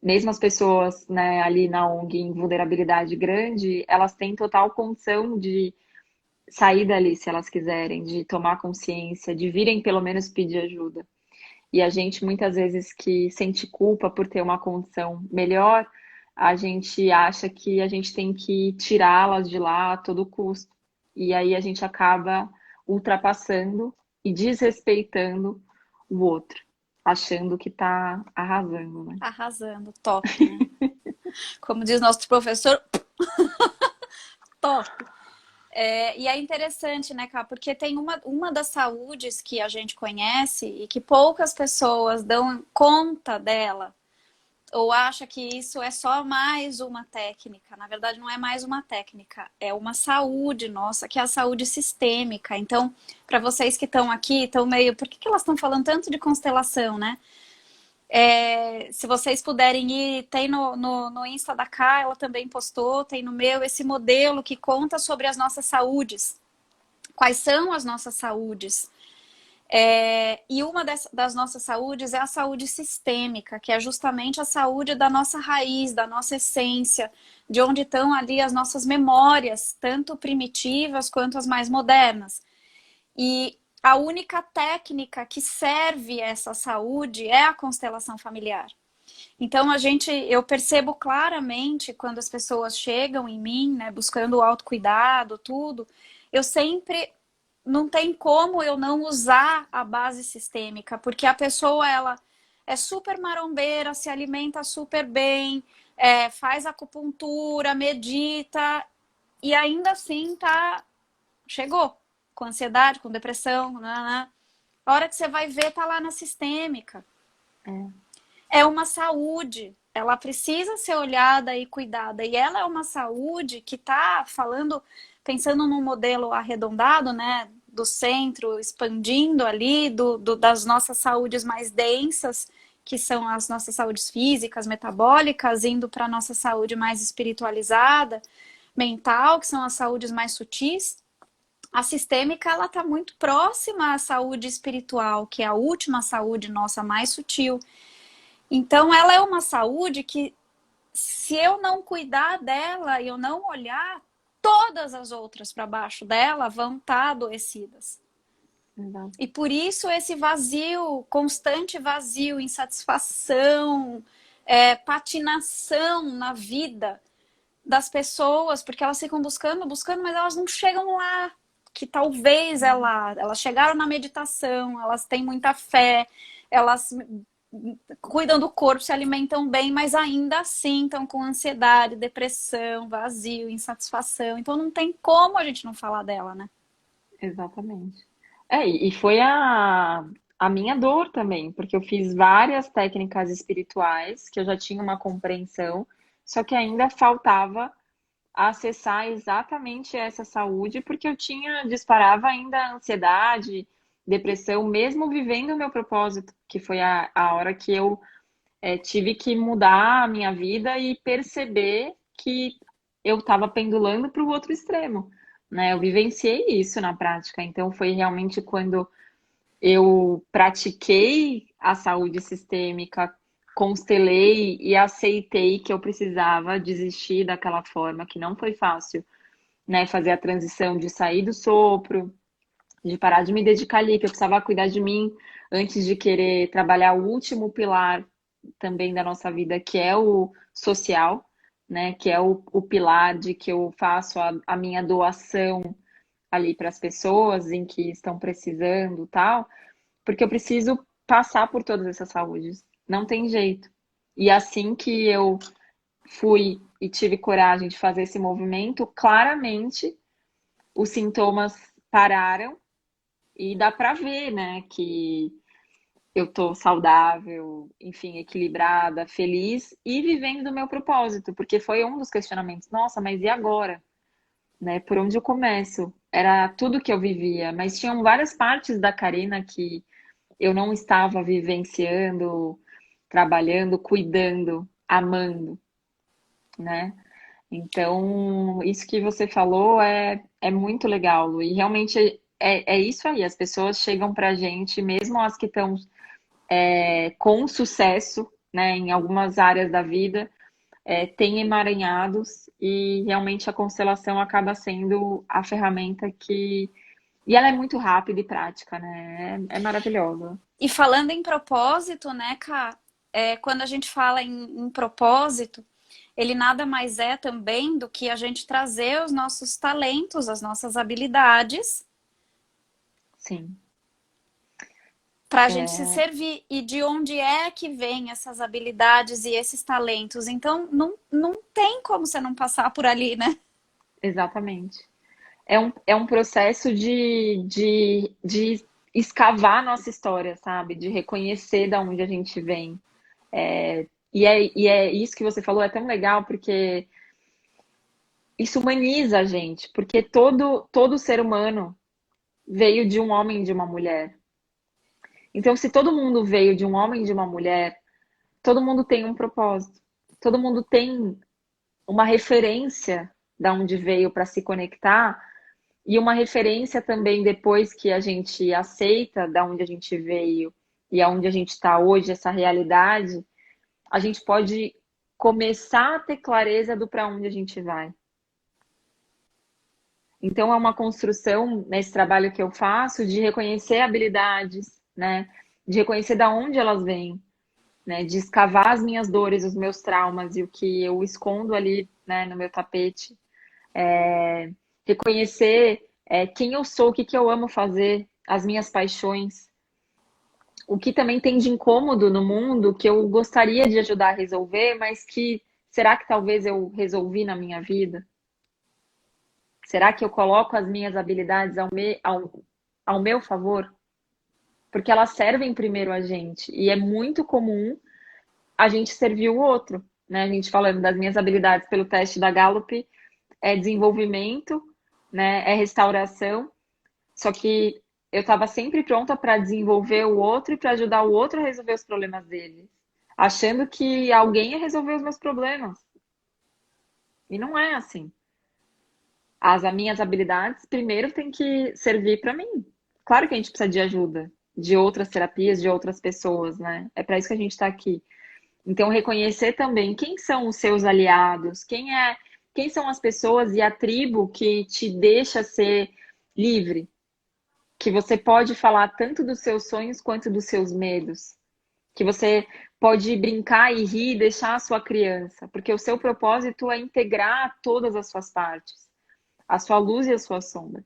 mesmo as pessoas, né, ali na ONG em vulnerabilidade grande, elas têm total condição de sair dali se elas quiserem, de tomar consciência, de virem pelo menos pedir ajuda. E a gente muitas vezes que sente culpa por ter uma condição melhor, a gente acha que a gente tem que tirá-las de lá a todo custo. E aí a gente acaba ultrapassando e desrespeitando o outro. achando que tá arrasando, né? Arrasando, top, né? Como diz nosso professor, top. E é interessante, né, Cá? Porque tem uma das saúdes que a gente conhece e que poucas pessoas dão conta dela, ou acha que isso é só mais uma técnica. Na verdade, não é mais uma técnica, é uma saúde nossa, que é a saúde sistêmica. Então, para vocês que estão aqui, estão meio. Por que elas estão falando tanto de constelação, né? Se vocês puderem ir, tem no Insta da Cá, ela também postou, tem no meu, esse modelo que conta sobre as nossas saúdes. Quais são as nossas saúdes? E uma das nossas saúdes é a saúde sistêmica, que é justamente a saúde da nossa raiz, da nossa essência, de onde estão ali as nossas memórias, tanto primitivas quanto as mais modernas. E a única técnica que serve essa saúde é a constelação familiar. Então eu percebo claramente quando as pessoas chegam em mim, né, buscando o autocuidado, tudo, eu sempre não tem como eu não usar a base sistêmica, porque a pessoa ela é super marombeira, se alimenta super bem, faz acupuntura, medita e ainda assim chegou com ansiedade, com depressão, né? A hora que você vai ver tá lá na sistêmica. É uma saúde, ela precisa ser olhada e cuidada. E ela é uma saúde que está pensando num modelo arredondado, né? Do centro, expandindo ali, das nossas saúdes mais densas, que são as nossas saúdes físicas, metabólicas, indo para a nossa saúde mais espiritualizada, mental, que são as saúdes mais sutis. A sistêmica, ela está muito próxima à saúde espiritual, que é a última saúde nossa mais sutil. Então, ela é uma saúde que, se eu não cuidar dela e eu não olhar, todas as outras para baixo dela vão estar adoecidas. Exato. E por isso esse vazio, constante vazio, insatisfação, patinação na vida das pessoas, porque elas ficam buscando, mas elas não chegam lá. Que talvez elas chegaram na meditação, elas têm muita fé, elas cuidam do corpo, se alimentam bem, mas ainda assim estão com ansiedade, depressão, vazio, insatisfação. Então não tem como a gente não falar dela, né? Exatamente. E foi a minha dor também, porque eu fiz várias técnicas espirituais que eu já tinha uma compreensão, só que ainda faltava acessar exatamente essa saúde, porque disparava ainda ansiedade, depressão, mesmo vivendo o meu propósito, que foi a hora que eu tive que mudar a minha vida e perceber que eu estava pendulando para o outro extremo, né? Eu vivenciei isso na prática, então foi realmente quando eu pratiquei a saúde sistêmica, constelei e aceitei que eu precisava desistir daquela forma, que não foi fácil, né? Fazer a transição de sair do sopro, de parar de me dedicar ali, que eu precisava cuidar de mim antes de querer trabalhar o último pilar também da nossa vida, que é o social, né? Que é o pilar de que eu faço a minha doação ali para as pessoas em que estão precisando, tal, porque eu preciso passar por todas essas saúdes. Não tem jeito. E assim que eu fui e tive coragem de fazer esse movimento, claramente os sintomas pararam e dá para ver, né, que eu tô saudável, enfim, equilibrada, feliz e vivendo do meu propósito, porque foi um dos questionamentos. Nossa, mas e agora? Né? Por onde eu começo? Era tudo que eu vivia, mas tinham várias partes da Karina que eu não estava vivenciando, trabalhando, cuidando, amando, né? Então, isso que você falou é muito legal, Lu, e realmente é isso aí. As pessoas chegam pra gente, mesmo as que estão com sucesso, né, em algumas áreas da vida, tem emaranhados e realmente a constelação acaba sendo a ferramenta que. E ela é muito rápida e prática, né? É maravilhosa. E falando em propósito, né, Ká? Quando a gente fala em propósito, ele nada mais é também do que a gente trazer os nossos talentos, as nossas habilidades Sim. para a gente se servir. E de onde é que vem essas habilidades e esses talentos? Então, não tem como você não passar por ali, né? Exatamente. É um processo de escavar a nossa história, sabe? De reconhecer da onde a gente vem. E é isso que você falou, é tão legal, porque isso humaniza a gente, porque todo ser humano veio de um homem e de uma mulher. Então, se todo mundo veio de um homem e de uma mulher, todo mundo tem um propósito. Todo mundo tem uma referência da onde veio para se conectar e uma referência também depois que a gente aceita da onde a gente veio e aonde a gente está hoje, essa realidade, a gente pode começar a ter clareza do para onde a gente vai. Então é uma construção nesse trabalho que eu faço de reconhecer habilidades, né? De reconhecer da onde elas vêm, né? De escavar as minhas dores, os meus traumas e o que eu escondo ali, né, no meu tapete. Reconhecer quem eu sou, o que que eu amo fazer, as minhas paixões, o que também tem de incômodo no mundo que eu gostaria de ajudar a resolver, mas que será que talvez eu resolvi na minha vida? Será que eu coloco as minhas habilidades ao meu favor? Porque elas servem primeiro a gente. E é muito comum a gente servir o outro. Né? A gente falando das minhas habilidades pelo teste da Gallup, é desenvolvimento, né? É restauração. Só que eu estava sempre pronta para desenvolver o outro e para ajudar o outro a resolver os problemas dele. Achando que alguém ia resolver os meus problemas. E não é assim. As minhas habilidades primeiro têm que servir para mim. Claro que a gente precisa de ajuda, de outras terapias, de outras pessoas, né? É para isso que a gente está aqui. Então, reconhecer também quem são os seus aliados, quem são as pessoas e a tribo que te deixa ser livre, que você pode falar tanto dos seus sonhos quanto dos seus medos, que você pode brincar e rir e deixar a sua criança, porque o seu propósito é integrar todas as suas partes, a sua luz e a sua sombra.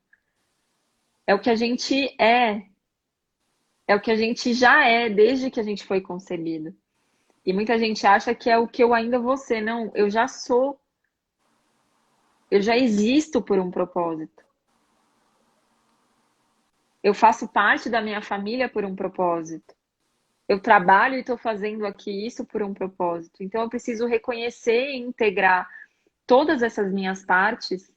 É o que a gente é o que a gente já é desde que a gente foi concebido. E muita gente acha que é o que eu ainda vou ser. Não, eu já sou. Eu já existo por um propósito. Eu faço parte da minha família por um propósito. Eu trabalho e estou fazendo aqui isso por um propósito. Então eu preciso reconhecer e integrar todas essas minhas partes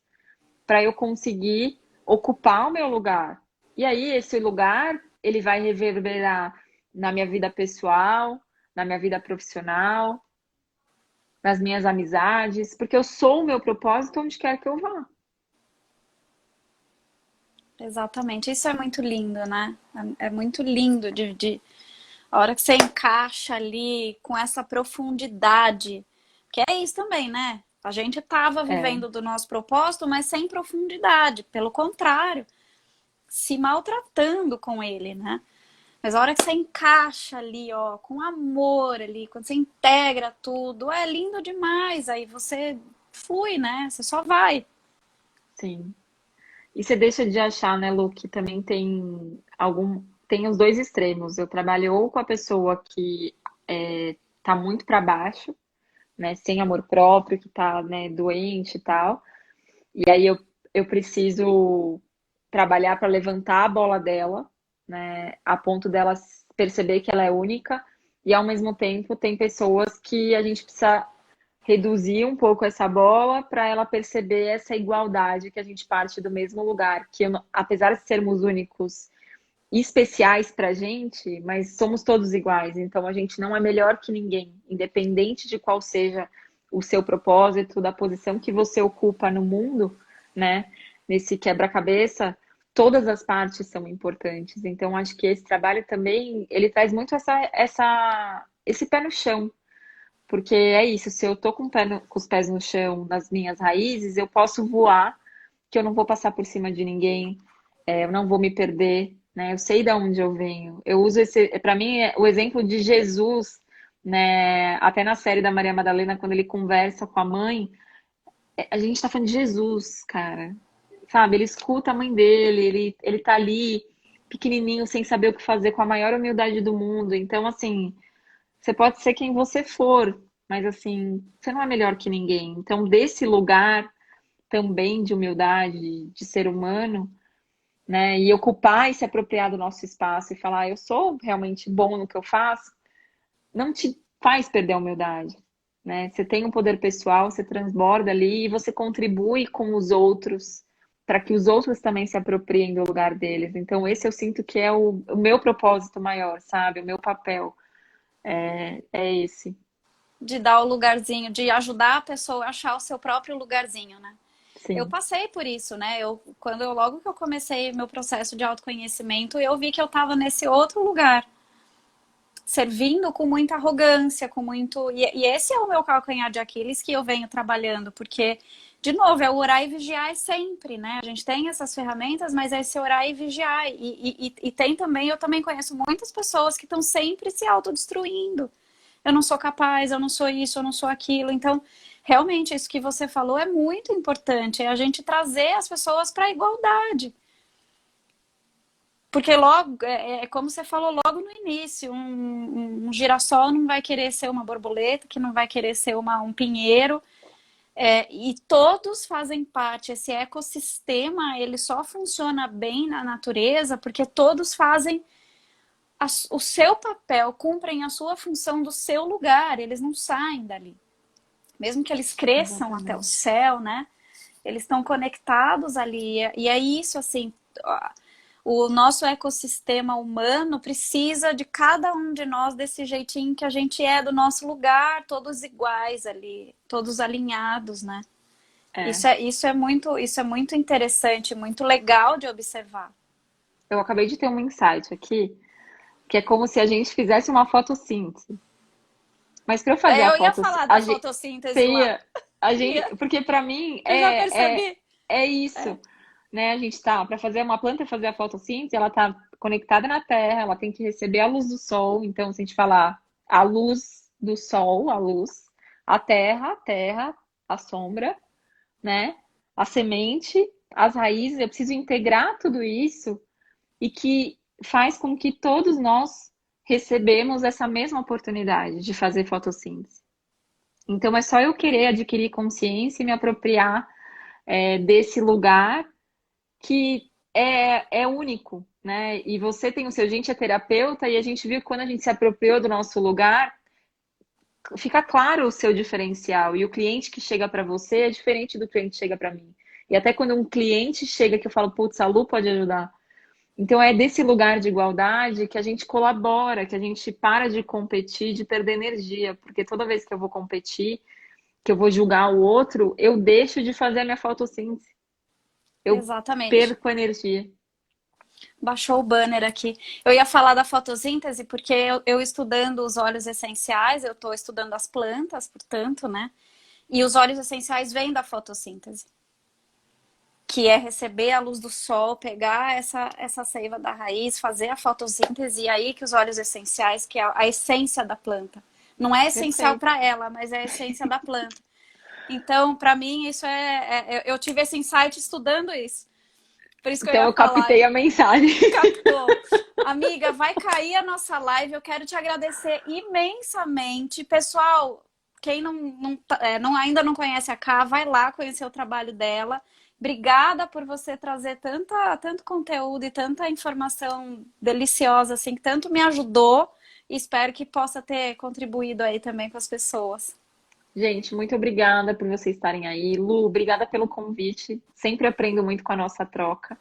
para eu conseguir ocupar o meu lugar. E aí esse lugar, ele vai reverberar na minha vida pessoal, na minha vida profissional, nas minhas amizades, porque eu sou o meu propósito onde quer que eu vá. Exatamente. Isso é muito lindo, né? É muito lindo a hora que você encaixa ali com essa profundidade. Que é isso também, né? A gente estava É, vivendo do nosso propósito, mas sem profundidade. Pelo contrário, se maltratando com ele, né? Mas a hora que você encaixa ali, ó, com amor ali, quando você integra tudo, é lindo demais. Aí você flui, né? Você só vai. sim. E você deixa de achar, né, Lu, que também tem os dois extremos. Eu trabalho ou com a pessoa que tá muito para baixo, né, sem amor próprio, que tá, né, doente e tal. E aí eu preciso trabalhar para levantar a bola dela, né, a ponto dela perceber que ela é única. E ao mesmo tempo tem pessoas que a gente precisa reduzir um pouco essa bola para ela perceber essa igualdade que a gente parte do mesmo lugar, que apesar de sermos únicos e especiais para a gente, mas somos todos iguais, então a gente não é melhor que ninguém, independente de qual seja o seu propósito, da posição que você ocupa no mundo, né? Nesse quebra-cabeça, todas as partes são importantes. Então acho que esse trabalho também, ele traz muito esse pé no chão, porque é isso, se eu tô com os pés no chão, nas minhas raízes, eu posso voar, que eu não vou passar por cima de ninguém, eu não vou me perder, né? Eu sei de onde eu venho. Eu uso para mim, o exemplo de Jesus, né? Até na série da Maria Madalena, quando ele conversa com a mãe, a gente tá falando de Jesus, cara. Sabe? Ele escuta a mãe dele, ele tá ali pequenininho, sem saber o que fazer, com a maior humildade do mundo. Então, assim, você pode ser quem você for, mas assim, você não é melhor que ninguém. Então, desse lugar também de humildade, de ser humano, né, e ocupar e se apropriar do nosso espaço e falar, eu sou realmente bom no que eu faço, não te faz perder a humildade, né? Você tem um poder pessoal, você transborda ali e você contribui com os outros para que os outros também se apropriem do lugar deles. Então, esse eu sinto que é o meu propósito maior, sabe? O meu papel é esse. De dar o lugarzinho, de ajudar a pessoa a achar o seu próprio lugarzinho, né? Eu Sim, passei por isso, né? Logo que eu comecei meu processo de autoconhecimento, eu vi que eu estava nesse outro lugar, servindo com muita arrogância, com muito. E esse é o meu calcanhar de Aquiles que eu venho trabalhando, porque, de novo, é o orar e vigiar sempre, né? A gente tem essas ferramentas, mas é esse orar e vigiar. E tem também, eu também conheço muitas pessoas que estão sempre se autodestruindo. Eu não sou capaz, eu não sou isso, eu não sou aquilo. Então, realmente, isso que você falou é muito importante, é a gente trazer as pessoas para a igualdade. Porque logo, é como você falou logo no início, um girassol não vai querer ser uma borboleta, que não vai querer ser um pinheiro, e todos fazem parte. Esse ecossistema, ele só funciona bem na natureza porque todos fazem o seu papel, cumprem a sua função do seu lugar, eles não saem dali. Mesmo que eles cresçam até o exatamente. céu, né? Eles estão conectados ali. E é isso, assim, o nosso ecossistema humano precisa de cada um de nós desse jeitinho que a gente é, do nosso lugar, todos iguais ali, todos alinhados, né? É. Isso é muito interessante, muito legal de observar. Eu acabei de ter um insight aqui, que é como se a gente fizesse uma fotossíntese. Mas para eu fazer a Eu ia foto, falar da a gente, fotossíntese lá. porque para mim Eu já percebi. é isso, né? A gente tá, para fazer uma planta fazer a fotossíntese, ela tá conectada na terra, ela tem que receber a luz do sol. Então, se a gente falar a luz do sol, a luz, a terra, a sombra, né? A semente, as raízes, eu preciso integrar tudo isso e que faz com que todos nós recebemos essa mesma oportunidade de fazer fotossíntese. Então é só eu querer adquirir consciência e me apropriar desse lugar que é único, né? E você tem o seu, gente é terapeuta e a gente viu que quando a gente se apropriou do nosso lugar, fica claro o seu diferencial e o cliente que chega para você é diferente do cliente que chega para mim. E até quando um cliente chega que eu falo, putz, a Lu pode ajudar. Então é desse lugar de igualdade que a gente colabora, que a gente para de competir, de perder energia, porque toda vez que eu vou competir, que eu vou julgar o outro, eu deixo de fazer a minha fotossíntese. Eu Exatamente. perco a energia. Baixou o banner aqui. Eu ia falar da fotossíntese, porque eu estudando os óleos essenciais, eu estou estudando as plantas, portanto, né? E os óleos essenciais vêm da fotossíntese, que é receber a luz do sol, pegar essa seiva da raiz, fazer a fotossíntese, e aí que os óleos essenciais, que é a essência da planta. Não é essencial Perfeito. para ela, mas é a essência da planta. Então, para mim, isso eu tive esse insight estudando isso. Por isso que eu Então ia eu falar. captei a mensagem. Captou. Amiga, vai cair a nossa live. Eu quero te agradecer imensamente. Pessoal, quem ainda não conhece a Ká, vai lá conhecer o trabalho dela. Obrigada por você trazer tanto conteúdo e tanta informação deliciosa, assim, que tanto me ajudou. E espero que possa ter contribuído aí também com as pessoas. Gente, muito obrigada por vocês estarem aí. Lu, obrigada pelo convite. Sempre aprendo muito com a nossa troca.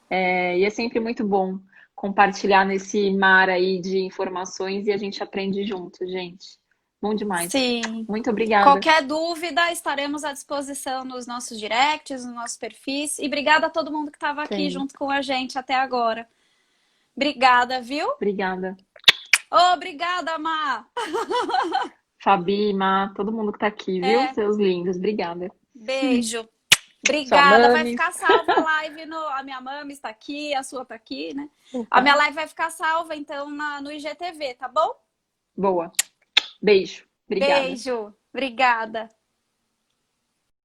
E é sempre muito bom compartilhar nesse mar aí de informações e a gente aprende junto, gente. Bom demais. Sim. Muito obrigada. Qualquer dúvida, estaremos à disposição nos nossos directs, nos nossos perfis. E obrigada a todo mundo que estava aqui Sempre. junto com a gente até agora. Obrigada, viu? Obrigada. Obrigada, Má. Fabi, Má, todo mundo que tá aqui, viu? É, Seus lindos. Obrigada. beijo. Sua Obrigada. Vai mames. ficar salva a live no. A minha mãe está aqui, a sua está aqui, né? A minha Opa. live vai ficar salva, então, no IGTV, tá bom? Boa. Beijo. Obrigada. Beijo. Obrigada.